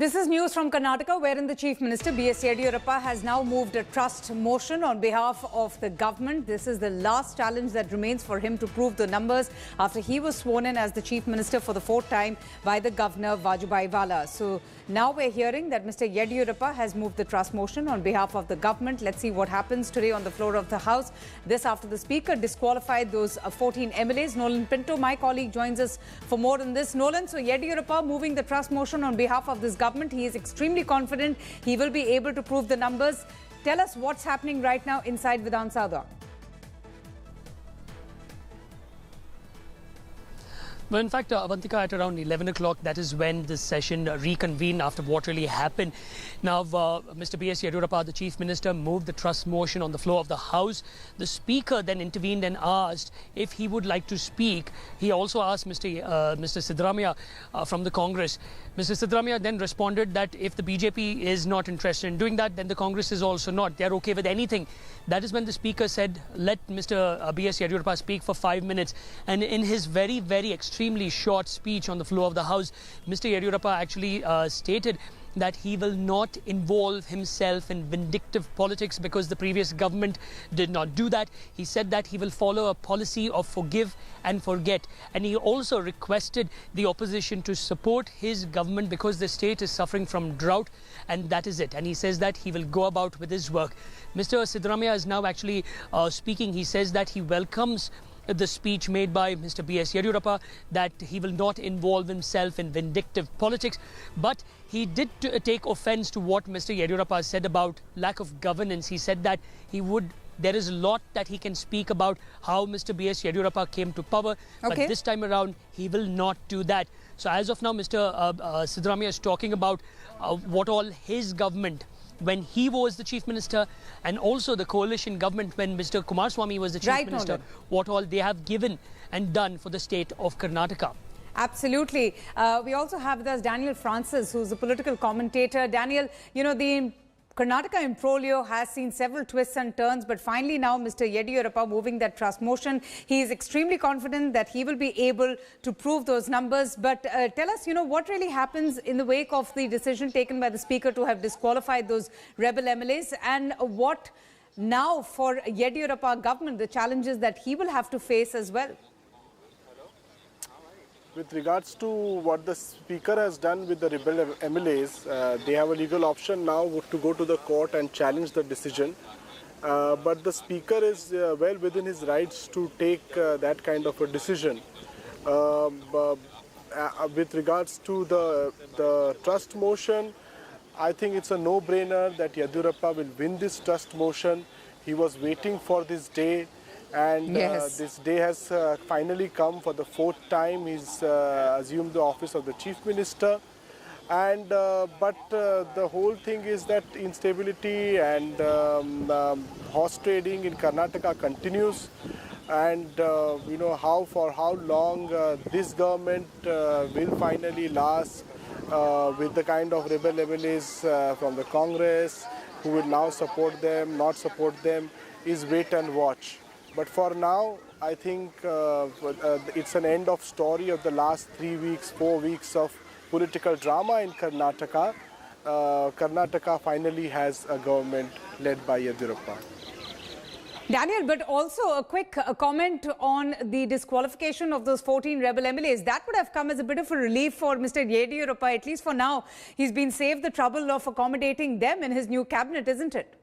This is news from Karnataka, wherein the Chief Minister B.S. Yeddyurappa has now moved a trust motion on behalf of the government. This is the last challenge that remains for him to prove the numbers after he was sworn in as the Chief Minister for the fourth time by the Governor Vajubhai Vala. So now we're hearing that Mr. Yeddyurappa has moved the trust motion on behalf of the government. Let's see what happens today on the floor of the House. This after the Speaker disqualified those 14 MLAs. Nolan Pinto, my colleague, joins us for more on this. Nolan, so Yeddyurappa moving the trust motion on behalf of this government. He is extremely confident he will be able to prove the numbers. Tell us what's happening right now inside Vidhan Sabha. Well, in fact, Avantika, at around 11 o'clock, that is when the session reconvened after what really happened. Now, Mr. B.S. Yeddyurappa, the Chief Minister, moved the trust motion on the floor of the House. The Speaker then intervened and asked if he would like to speak. He also asked Mr. Siddaramaiah from the Congress. Mr. Siddaramaiah then responded that if the BJP is not interested in doing that, then the Congress is also not. They are okay with anything. That is when the Speaker said, let Mr. B.S. Yeddyurappa speak for 5 minutes. And in his very, very extremely short speech on the floor of the House, Mr. Yeddyurappa actually stated that he will not involve himself in vindictive politics because the previous government did not do that. He said that he will follow a policy of forgive and forget. And he also requested the opposition to support his government because the state is suffering from drought, and that is it. And he says that he will go about with his work. Mr. Siddaramaiah is now actually speaking. He says that he welcomes the speech made by Mr. B.S. Yeddyurappa, that he will not involve himself in vindictive politics. But he did take offense to what Mr. Yeddyurappa said about lack of governance. He said that there is a lot that he can speak about how Mr. B.S. Yeddyurappa came to power. But this time around, he will not do that. So as of now, Mr. Siddaramaiah is talking about what all his government, when he was the Chief Minister, and also the coalition government when Mr. Kumaraswamy was the Chief Minister, what all they have given and done for the state of Karnataka. Absolutely. We also have with us Daniel Francis, who's a political commentator. Daniel, you know, the Karnataka imbroglio has seen several twists and turns, but finally now Mr. Yeddyurappa moving that trust motion. He is extremely confident that he will be able to prove those numbers. But tell us, you know, what really happens in the wake of the decision taken by the Speaker to have disqualified those rebel MLAs, and what now for Yeddyurappa government, the challenges that he will have to face as well. With regards to what the Speaker has done with the rebel MLAs, they have a legal option now to go to the court and challenge the decision. But the Speaker is well within his rights to take that kind of a decision. With regards to the trust motion, I think it's a no-brainer that Yeddyurappa will win this trust motion. He was waiting for this day. And this day has finally come for the fourth time. He's assumed the office of the Chief Minister. And but the whole thing is that instability and horse trading in Karnataka continues. And you know for how long this government will finally last with the kind of rebel MLAs from the Congress who will now support them, not support them, is wait and watch. But for now, I think it's an end of story of the last 3 weeks, 4 weeks of political drama in Karnataka. Karnataka finally has a government led by Yeddyurappa. Daniel, but also a quick comment on the disqualification of those 14 rebel MLAs. That would have come as a bit of a relief for Mr. Yeddyurappa. At least for now, he's been saved the trouble of accommodating them in his new cabinet, isn't it?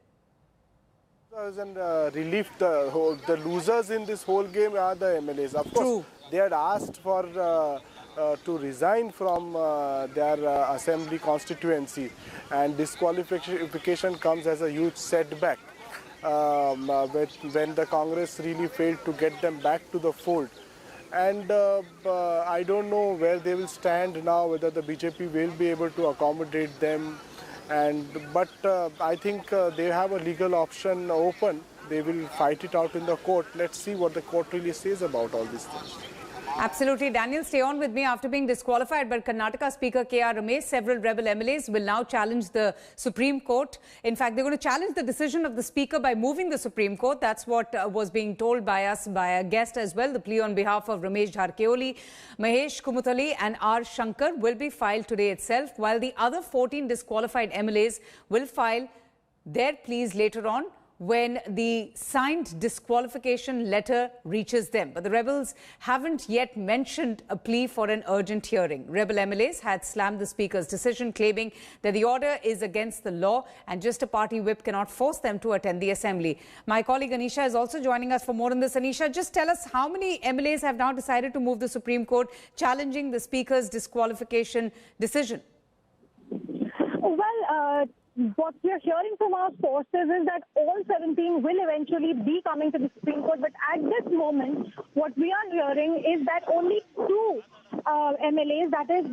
And relief, the losers in this whole game are the MLAs. Of course, they had asked for to resign from their assembly constituency, and disqualification comes as a huge setback when the Congress really failed to get them back to the fold. And I don't know where they will stand now, whether the BJP will be able to accommodate them. But I think they have a legal option open. They will fight it out in the court. Let's see what the court really says about all these things. Absolutely. Daniel, stay on with me. After being disqualified by Karnataka Speaker K.R. Ramesh, several rebel MLAs will now challenge the Supreme Court. In fact, they're going to challenge the decision of the Speaker by moving the Supreme Court. That's what was being told by us by a guest as well. The plea on behalf of Ramesh Jharkholi, Mahesh Kumutali and R. Shankar will be filed today itself, while the other 14 disqualified MLAs will file their pleas later on when the signed disqualification letter reaches them. But the rebels haven't yet mentioned a plea for an urgent hearing. Rebel MLAs had slammed the Speaker's decision, claiming that the order is against the law and just a party whip cannot force them to attend the assembly. My colleague Anisha is also joining us for more on this. Anisha, just tell us how many MLAs have now decided to move the Supreme Court, challenging the Speaker's disqualification decision? Well, what we are hearing from our sources is that all 17 will eventually be coming to the Supreme Court. But at this moment, what we are hearing is that only two MLAs, that is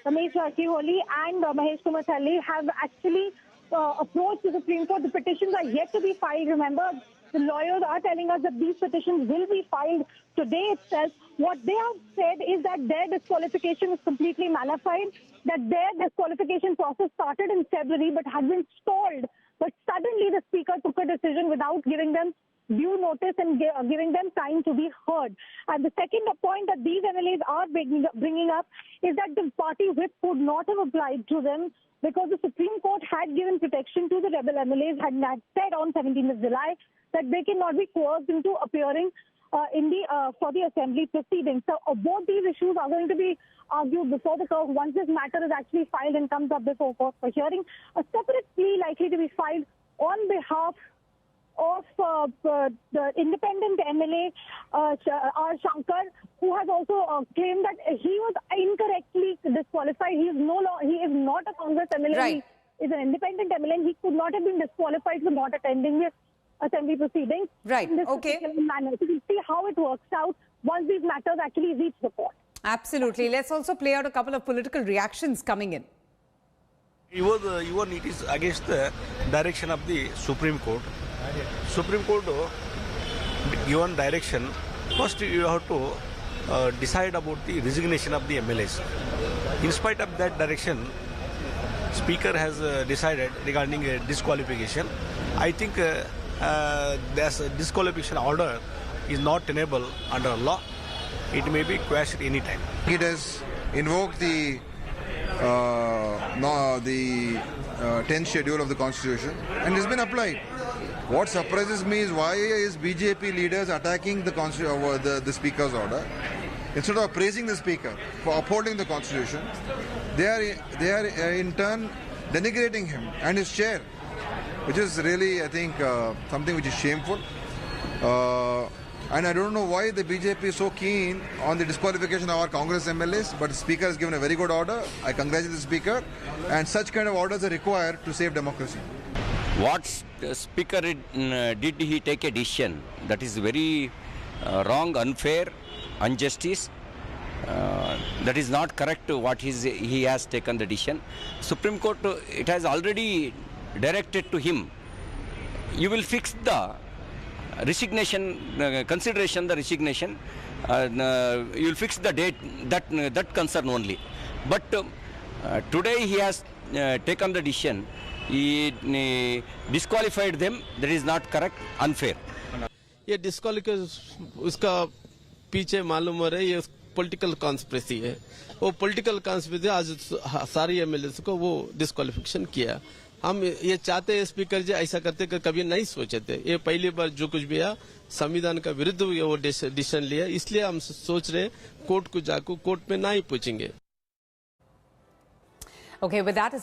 Ramesh Jharkholi and Mahesh Kumutali, have actually approached the Supreme Court. The petitions are yet to be filed. Remember, the lawyers are telling us that these petitions will be filed today itself. What they have said is that their disqualification is completely nullified, that their disqualification process started in February but had been stalled. But suddenly the Speaker took a decision without giving them due notice and giving them time to be heard. And the second point that these MLAs are bringing up is that the party whip would not have applied to them because the Supreme Court had given protection to the rebel MLAs, had said on 17th of July that they cannot be coerced into appearing for the assembly proceedings. So both these issues are going to be argued before the court once this matter is actually filed and comes up before court for hearing. A separate plea likely to be filed on behalf of the independent MLA R. Shankar, who has also claimed that he was incorrectly disqualified. He is not a Congress MLA. Right. He is an independent MLA, and he could not have been disqualified for not attending the assembly proceedings. Right. In this particular manner. So we'll see how it works out once these matters actually reach the court. Absolutely. Let's also play out a couple of political reactions coming in. Even it is against the direction of the Supreme Court. Supreme Court given direction, first you have to decide about the resignation of the MLAs. In spite of that direction, Speaker has decided regarding a disqualification. I think this disqualification order is not tenable under law. It may be quashed any time. It has invoked the 10th schedule of the Constitution and has been applied. What surprises me is why is BJP leaders attacking the Speaker's order instead of praising the Speaker for upholding the Constitution. They are in turn denigrating him and his chair, which is really, I think, something which is shameful. And I don't know why the BJP is so keen on the disqualification of our Congress MLAs, but the Speaker has given a very good order. I congratulate the Speaker, and such kind of orders are required to save democracy. What the Speaker did he take a decision that is very wrong, unfair, injustice. That is not correct what he has taken the decision. Supreme Court, it has already directed to him. You will fix the resignation, consideration the resignation. You will fix the date that concern only. But today he has taken the decision. He disqualified them. That is not correct, unfair. ये disqualification उसका पीछे मालूम हो रहा है, ये political conspiracy है. वो पॉलिटिकल कॉन्स्पिरेसी आज सारी एमएलएस को वो डिस्क्वालिफिकेशन किया. हम ये चाहते हैं स्पीकर जी ऐसा करते कि कभी नहीं सोचे थे. ये पहली बार जो कुछ भी है संविधान का विरुद्ध वो डिसीजन लिया, इसलिए हम सोच रहे कोर्ट को जाकर कोर्ट में ना ही पूछेंगे. Okay, with that, it's a